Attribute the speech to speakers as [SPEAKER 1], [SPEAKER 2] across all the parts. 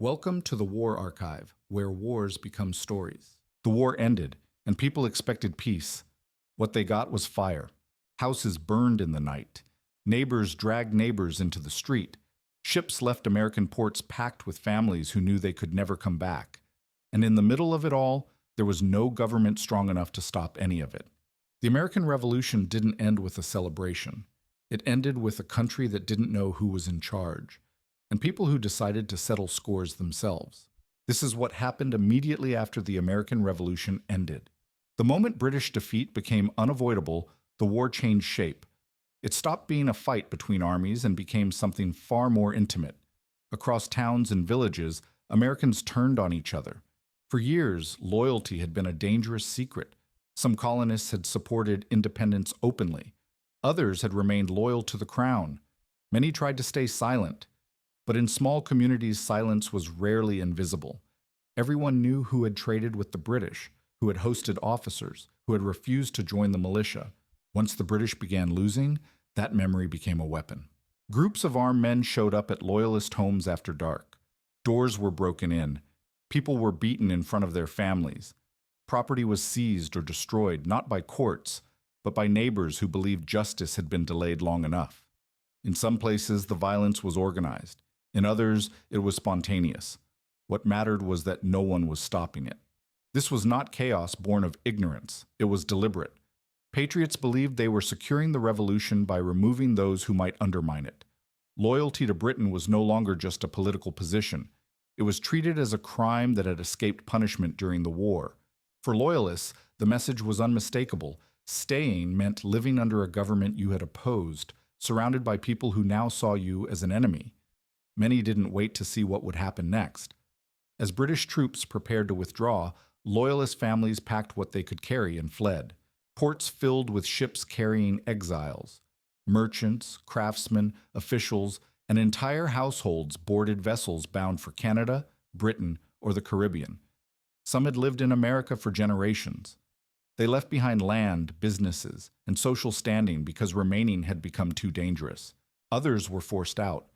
[SPEAKER 1] Welcome to the War Archive, where wars become stories. The war ended, and people expected peace. What they got was fire. Houses burned in the night. Neighbors dragged neighbors into the street. Ships left American ports packed with families who knew they could never come back. And in the middle of it all, there was no government strong enough to stop any of it. The American Revolution didn't end with a celebration. It ended with a country that didn't know who was in charge, and people who decided to settle scores themselves. This is what happened immediately after the American Revolution ended. The moment British defeat became unavoidable, the war changed shape. It stopped being a fight between armies and became something far more intimate. Across towns and villages, Americans turned on each other. For years, loyalty had been a dangerous secret. Some colonists had supported independence openly. Others had remained loyal to the crown. Many tried to stay silent. But in small communities, silence was rarely invisible. Everyone knew who had traded with the British, who had hosted officers, who had refused to join the militia. Once the British began losing, that memory became a weapon. Groups of armed men showed up at Loyalist homes after dark. Doors were broken in. People were beaten in front of their families. Property was seized or destroyed, not by courts, but by neighbors who believed justice had been delayed long enough. In some places, the violence was organized. In others, it was spontaneous. What mattered was that no one was stopping it. This was not chaos born of ignorance. It was deliberate. Patriots believed they were securing the revolution by removing those who might undermine it. Loyalty to Britain was no longer just a political position. It was treated as a crime that had escaped punishment during the war. For Loyalists, the message was unmistakable. Staying meant living under a government you had opposed, surrounded by people who now saw you as an enemy. Many didn't wait to see what would happen next. As British troops prepared to withdraw, Loyalist families packed what they could carry and fled. Ports filled with ships carrying exiles. Merchants, craftsmen, officials, and entire households boarded vessels bound for Canada, Britain, or the Caribbean. Some had lived in America for generations. They left behind land, businesses, and social standing because remaining had become too dangerous. Others were forced out.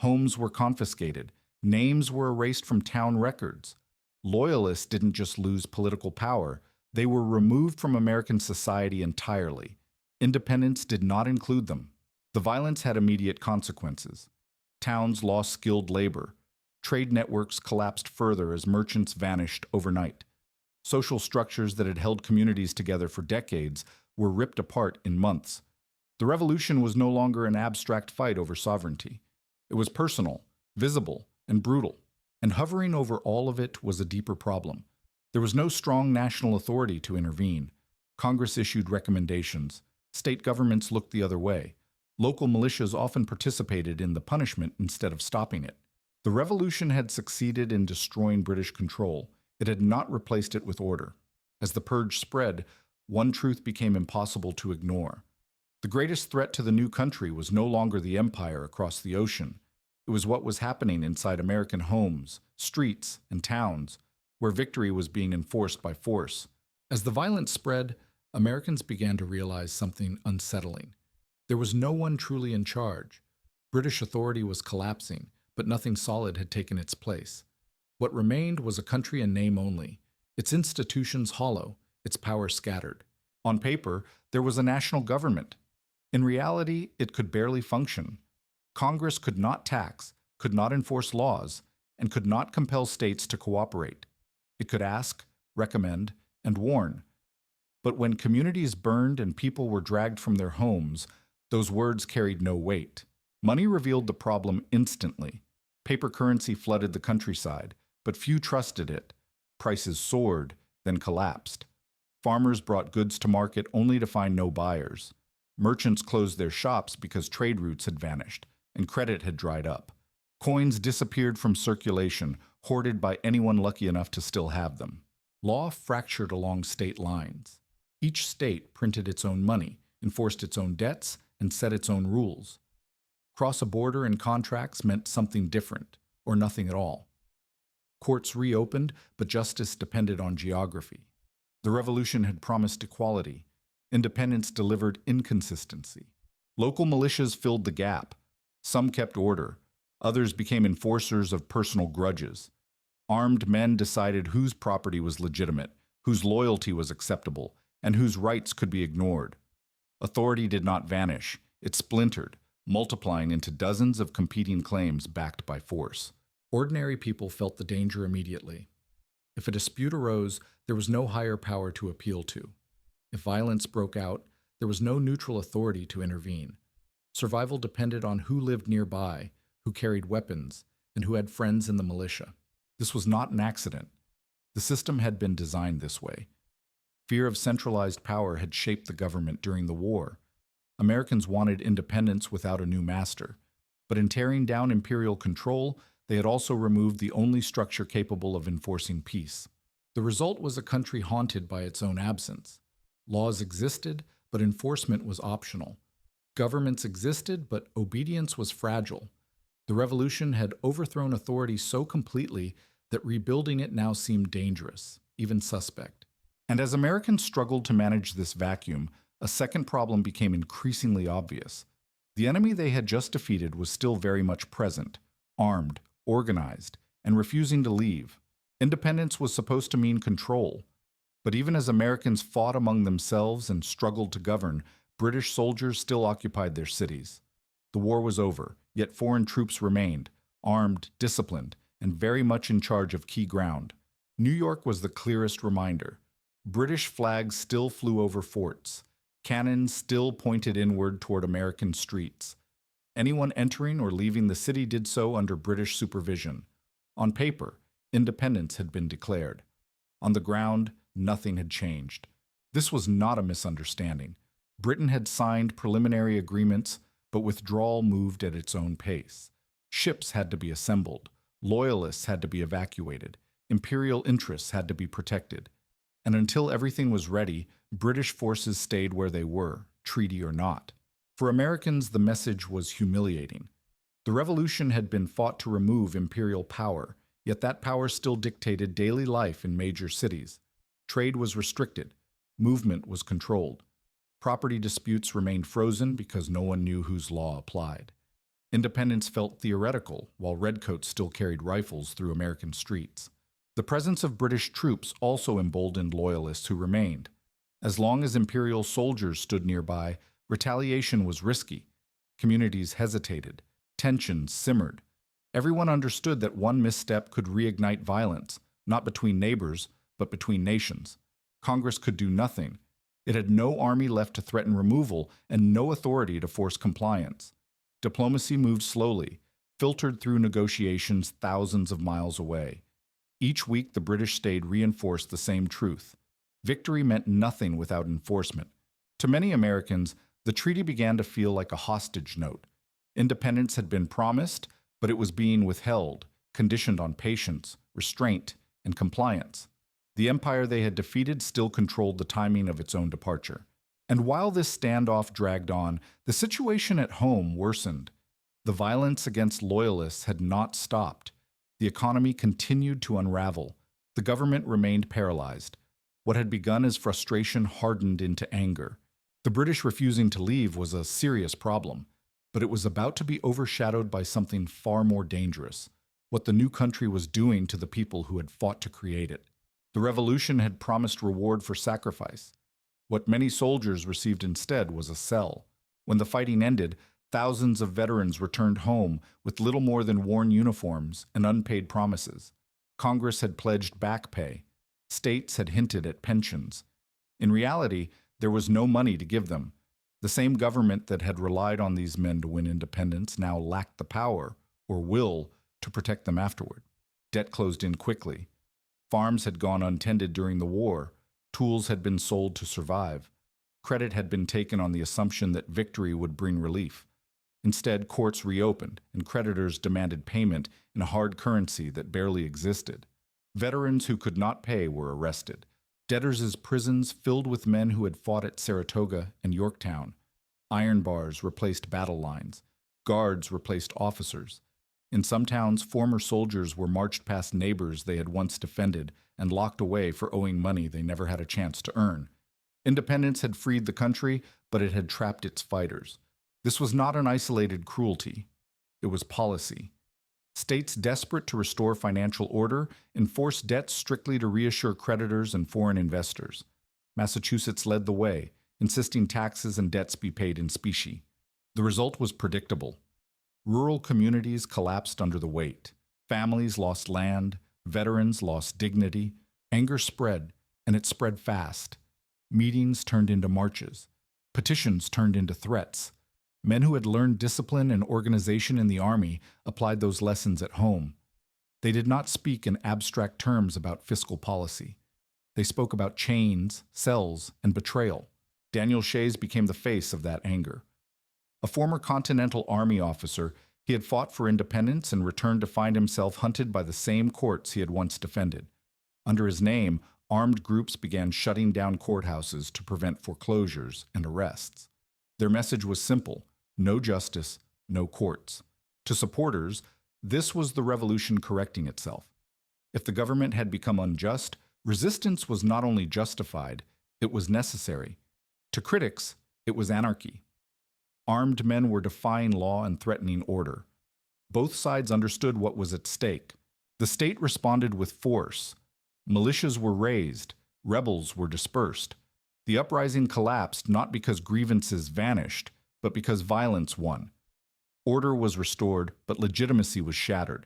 [SPEAKER 1] Homes were confiscated. Names were erased from town records. Loyalists didn't just lose political power. They were removed from American society entirely. Independence did not include them. The violence had immediate consequences. Towns lost skilled labor. Trade networks collapsed further as merchants vanished overnight. Social structures that had held communities together for decades were ripped apart in months. The revolution was no longer an abstract fight over sovereignty. It was personal, visible, and brutal. And hovering over all of it was a deeper problem. There was no strong national authority to intervene. Congress issued recommendations. State governments looked the other way. Local militias often participated in the punishment instead of stopping it. The revolution had succeeded in destroying British control. It had not replaced it with order. As the purge spread, one truth became impossible to ignore. The greatest threat to the new country was no longer the empire across the ocean. It was what was happening inside American homes, streets, and towns, where victory was being enforced by force. As the violence spread, Americans began to realize something unsettling. There was no one truly in charge. British authority was collapsing, but nothing solid had taken its place. What remained was a country in name only, its institutions hollow, its power scattered. On paper, there was a national government. In reality, it could barely function. Congress could not tax, could not enforce laws, and could not compel states to cooperate. It could ask, recommend, and warn. But when communities burned and people were dragged from their homes, those words carried no weight. Money revealed the problem instantly. Paper currency flooded the countryside, but few trusted it. Prices soared, then collapsed. Farmers brought goods to market only to find no buyers. Merchants closed their shops because trade routes had vanished, and credit had dried up. Coins disappeared from circulation, hoarded by anyone lucky enough to still have them. Law fractured along state lines. Each state printed its own money, enforced its own debts, and set its own rules. Cross a border and contracts meant something different, or nothing at all. Courts reopened, but justice depended on geography. The revolution had promised equality. Independence delivered inconsistency. Local militias filled the gap. Some kept order. Others became enforcers of personal grudges. Armed men decided whose property was legitimate, whose loyalty was acceptable, and whose rights could be ignored. Authority did not vanish, it splintered, multiplying into dozens of competing claims backed by force. Ordinary people felt the danger immediately. If a dispute arose, there was no higher power to appeal to. If violence broke out, there was no neutral authority to intervene. Survival depended on who lived nearby, who carried weapons, and who had friends in the militia. This was not an accident. The system had been designed this way. Fear of centralized power had shaped the government during the war. Americans wanted independence without a new master. But in tearing down imperial control, they had also removed the only structure capable of enforcing peace. The result was a country haunted by its own absence. Laws existed, but enforcement was optional. Governments existed, but obedience was fragile. The revolution had overthrown authority so completely that rebuilding it now seemed dangerous, even suspect. And as Americans struggled to manage this vacuum, a second problem became increasingly obvious. The enemy they had just defeated was still very much present, armed, organized, and refusing to leave. Independence was supposed to mean control. But even as Americans fought among themselves and struggled to govern, British soldiers still occupied their cities. The war was over, yet foreign troops remained, armed, disciplined, and very much in charge of key ground. New York was the clearest reminder. British flags still flew over forts. Cannons still pointed inward toward American streets. Anyone entering or leaving the city did so under British supervision. On paper, independence had been declared. On the ground, nothing had changed. This was not a misunderstanding. Britain had signed preliminary agreements, but withdrawal moved at its own pace. Ships had to be assembled. Loyalists had to be evacuated. Imperial interests had to be protected. And until everything was ready, British forces stayed where they were, treaty or not. For Americans, the message was humiliating. The revolution had been fought to remove imperial power, yet that power still dictated daily life in major cities. Trade was restricted. Movement was controlled. Property disputes remained frozen because no one knew whose law applied. Independence felt theoretical, while redcoats still carried rifles through American streets. The presence of British troops also emboldened loyalists who remained. As long as imperial soldiers stood nearby, retaliation was risky. Communities hesitated. Tensions simmered. Everyone understood that one misstep could reignite violence, not between neighbors, but between nations. Congress could do nothing. It had no army left to threaten removal and no authority to force compliance. Diplomacy moved slowly, filtered through negotiations thousands of miles away. Each week, the British stayed reinforced the same truth. Victory meant nothing without enforcement. To many Americans, the treaty began to feel like a hostage note. Independence had been promised, but it was being withheld, conditioned on patience, restraint, and compliance. The empire they had defeated still controlled the timing of its own departure. And while this standoff dragged on, the situation at home worsened. The violence against loyalists had not stopped. The economy continued to unravel. The government remained paralyzed. What had begun as frustration hardened into anger. The British refusing to leave was a serious problem, but it was about to be overshadowed by something far more dangerous, what the new country was doing to the people who had fought to create it. The revolution had promised reward for sacrifice. What many soldiers received instead was a cell. When the fighting ended, thousands of veterans returned home with little more than worn uniforms and unpaid promises. Congress had pledged back pay. States had hinted at pensions. In reality, there was no money to give them. The same government that had relied on these men to win independence now lacked the power, or will, to protect them afterward. Debt closed in quickly. Farms had gone untended during the war. Tools had been sold to survive. Credit had been taken on the assumption that victory would bring relief. Instead, courts reopened, and creditors demanded payment in a hard currency that barely existed. Veterans who could not pay were arrested. Debtors' prisons filled with men who had fought at Saratoga and Yorktown. Iron bars replaced battle lines. Guards replaced officers. In some towns, former soldiers were marched past neighbors they had once defended and locked away for owing money they never had a chance to earn. Independence had freed the country, but it had trapped its fighters. This was not an isolated cruelty. It was policy. States desperate to restore financial order enforced debts strictly to reassure creditors and foreign investors. Massachusetts led the way, insisting taxes and debts be paid in specie. The result was predictable. Rural communities collapsed under the weight. Families lost land, veterans lost dignity. Anger spread, and it spread fast. Meetings turned into marches. Petitions turned into threats. Men who had learned discipline and organization in the army applied those lessons at home. They did not speak in abstract terms about fiscal policy. They spoke about chains, cells, and betrayal. Daniel Shays became the face of that anger. A former Continental Army officer, he had fought for independence and returned to find himself hunted by the same courts he had once defended. Under his name, armed groups began shutting down courthouses to prevent foreclosures and arrests. Their message was simple: no justice, no courts. To supporters, this was the revolution correcting itself. If the government had become unjust, resistance was not only justified, it was necessary. To critics, it was anarchy. Armed men were defying law and threatening order. Both sides understood what was at stake. The state responded with force. Militias were raised. Rebels were dispersed. The uprising collapsed not because grievances vanished, but because violence won. Order was restored, but legitimacy was shattered.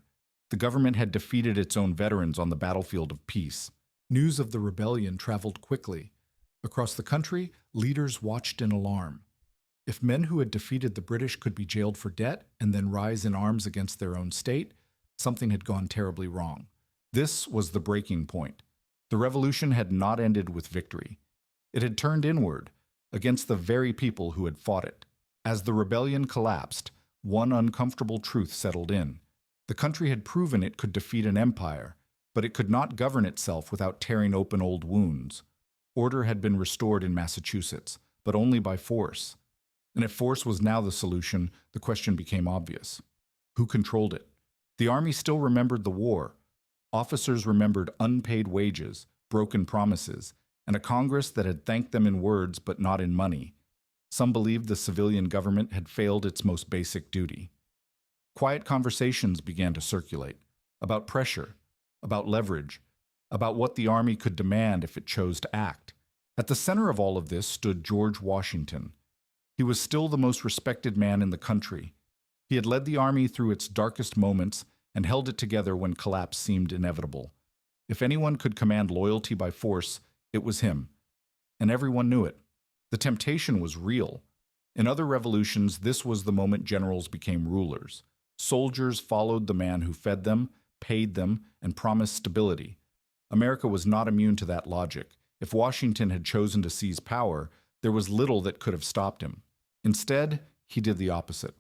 [SPEAKER 1] The government had defeated its own veterans on the battlefield of peace. News of the rebellion traveled quickly. Across the country, leaders watched in alarm. If men who had defeated the British could be jailed for debt and then rise in arms against their own state, something had gone terribly wrong. This was the breaking point. The revolution had not ended with victory. It had turned inward, against the very people who had fought it. As the rebellion collapsed, one uncomfortable truth settled in. The country had proven it could defeat an empire, but it could not govern itself without tearing open old wounds. Order had been restored in Massachusetts, but only by force. And if force was now the solution, the question became obvious. Who controlled it? The army still remembered the war. Officers remembered unpaid wages, broken promises, and a Congress that had thanked them in words but not in money. Some believed the civilian government had failed its most basic duty. Quiet conversations began to circulate about pressure, about leverage, about what the army could demand if it chose to act. At the center of all of this stood George Washington. He was still the most respected man in the country. He had led the army through its darkest moments and held it together when collapse seemed inevitable. If anyone could command loyalty by force, it was him. And everyone knew it. The temptation was real. In other revolutions, this was the moment generals became rulers. Soldiers followed the man who fed them, paid them, and promised stability. America was not immune to that logic. If Washington had chosen to seize power, there was little that could have stopped him. Instead, he did the opposite.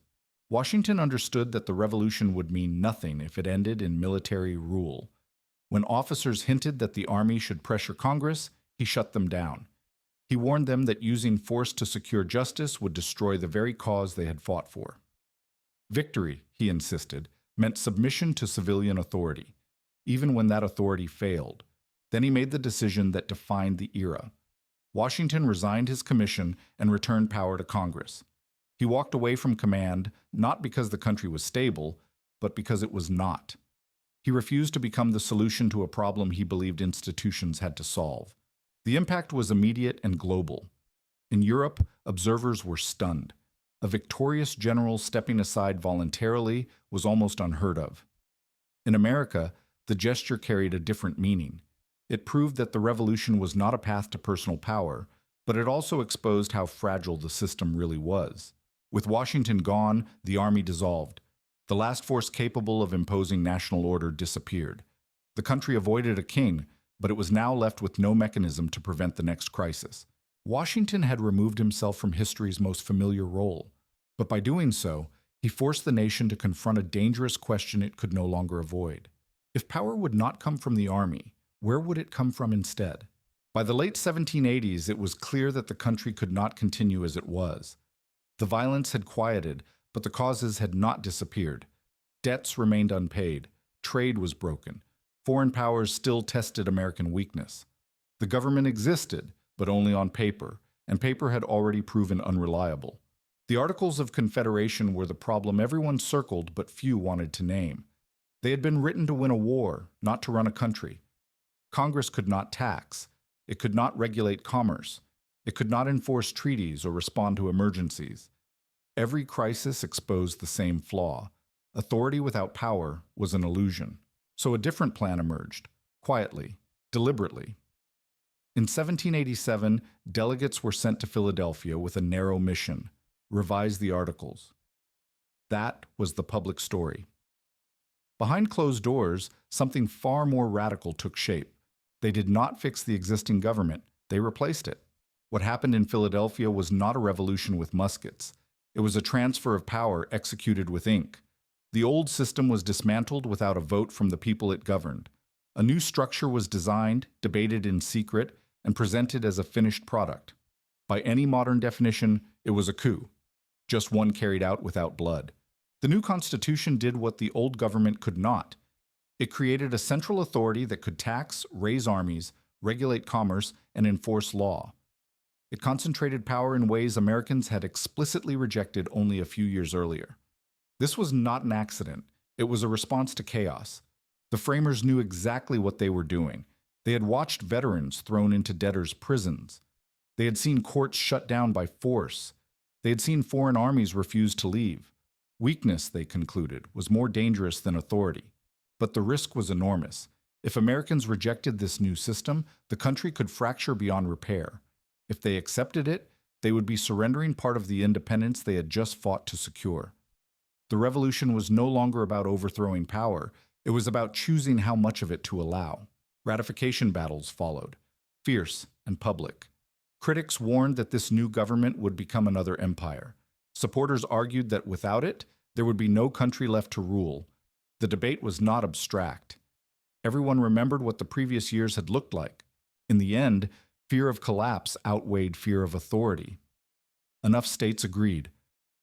[SPEAKER 1] Washington understood that the revolution would mean nothing if it ended in military rule. When officers hinted that the army should pressure Congress, he shut them down. He warned them that using force to secure justice would destroy the very cause they had fought for. Victory, he insisted, meant submission to civilian authority, even when that authority failed. Then he made the decision that defined the era. Washington resigned his commission and returned power to Congress. He walked away from command not because the country was stable, but because it was not. He refused to become the solution to a problem he believed institutions had to solve. The impact was immediate and global. In Europe, observers were stunned. A victorious general stepping aside voluntarily was almost unheard of. In America, the gesture carried a different meaning. It proved that the revolution was not a path to personal power, but it also exposed how fragile the system really was. With Washington gone, the army dissolved. The last force capable of imposing national order disappeared. The country avoided a king, but it was now left with no mechanism to prevent the next crisis. Washington had removed himself from history's most familiar role, but by doing so, he forced the nation to confront a dangerous question it could no longer avoid. If power would not come from the army, where would it come from instead? By the late 1780s, it was clear that the country could not continue as it was. The violence had quieted, but the causes had not disappeared. Debts remained unpaid. Trade was broken. Foreign powers still tested American weakness. The government existed, but only on paper, and paper had already proven unreliable. The Articles of Confederation were the problem everyone circled but few wanted to name. They had been written to win a war, not to run a country. Congress could not tax. It could not regulate commerce. It could not enforce treaties or respond to emergencies. Every crisis exposed the same flaw. Authority without power was an illusion. So a different plan emerged, quietly, deliberately. In 1787, delegates were sent to Philadelphia with a narrow mission: revise the Articles. That was the public story. Behind closed doors, something far more radical took shape. They did not fix the existing government, they replaced it. What happened in Philadelphia was not a revolution with muskets. It was a transfer of power executed with ink. The old system was dismantled without a vote from the people it governed. A new structure was designed, debated in secret, and presented as a finished product. By any modern definition, it was a coup, just one carried out without blood. The new Constitution did what the old government could not. It created a central authority that could tax, raise armies, regulate commerce, and enforce law. It concentrated power in ways Americans had explicitly rejected only a few years earlier. This was not an accident. It was a response to chaos. The framers knew exactly what they were doing. They had watched veterans thrown into debtors' prisons. They had seen courts shut down by force. They had seen foreign armies refuse to leave. Weakness, they concluded, was more dangerous than authority. But the risk was enormous. If Americans rejected this new system, the country could fracture beyond repair. If they accepted it, they would be surrendering part of the independence they had just fought to secure. The revolution was no longer about overthrowing power. It was about choosing how much of it to allow. Ratification battles followed, fierce and public. Critics warned that this new government would become another empire. Supporters argued that without it, there would be no country left to rule. The debate was not abstract. Everyone remembered what the previous years had looked like. In the end, fear of collapse outweighed fear of authority. Enough states agreed.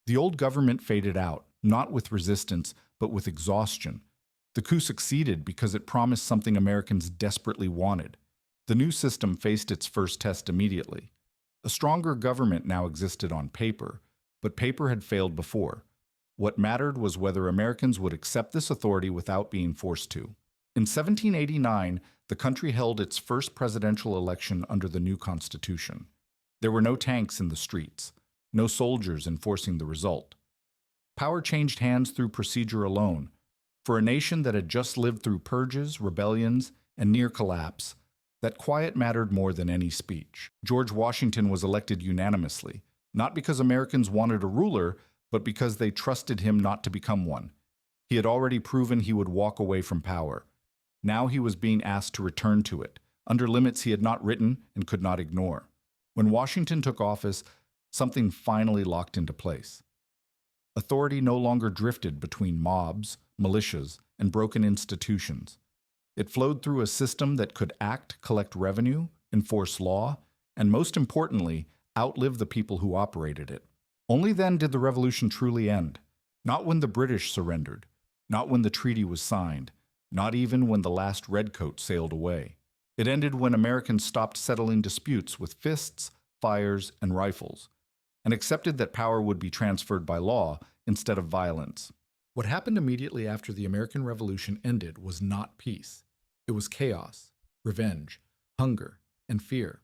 [SPEAKER 1] The old government faded out, not with resistance, but with exhaustion. The coup succeeded because it promised something Americans desperately wanted. The new system faced its first test immediately. A stronger government now existed on paper, but paper had failed before. What mattered was whether Americans would accept this authority without being forced to. In 1789, the country held its first presidential election under the new Constitution. There were no tanks in the streets, no soldiers enforcing the result. Power changed hands through procedure alone. For a nation that had just lived through purges, rebellions, and near collapse, that quiet mattered more than any speech. George Washington was elected unanimously, not because Americans wanted a ruler, but because they trusted him not to become one. He had already proven he would walk away from power. Now he was being asked to return to it, under limits he had not written and could not ignore. When Washington took office, something finally locked into place. Authority no longer drifted between mobs, militias, and broken institutions. It flowed through a system that could act, collect revenue, enforce law, and most importantly, outlive the people who operated it. Only then did the revolution truly end. Not when the British surrendered, not when the treaty was signed, not even when the last redcoat sailed away. It ended when Americans stopped settling disputes with fists, fires, and rifles, and accepted that power would be transferred by law instead of violence. What happened immediately after the American Revolution ended was not peace. It was chaos, revenge, hunger, and fear.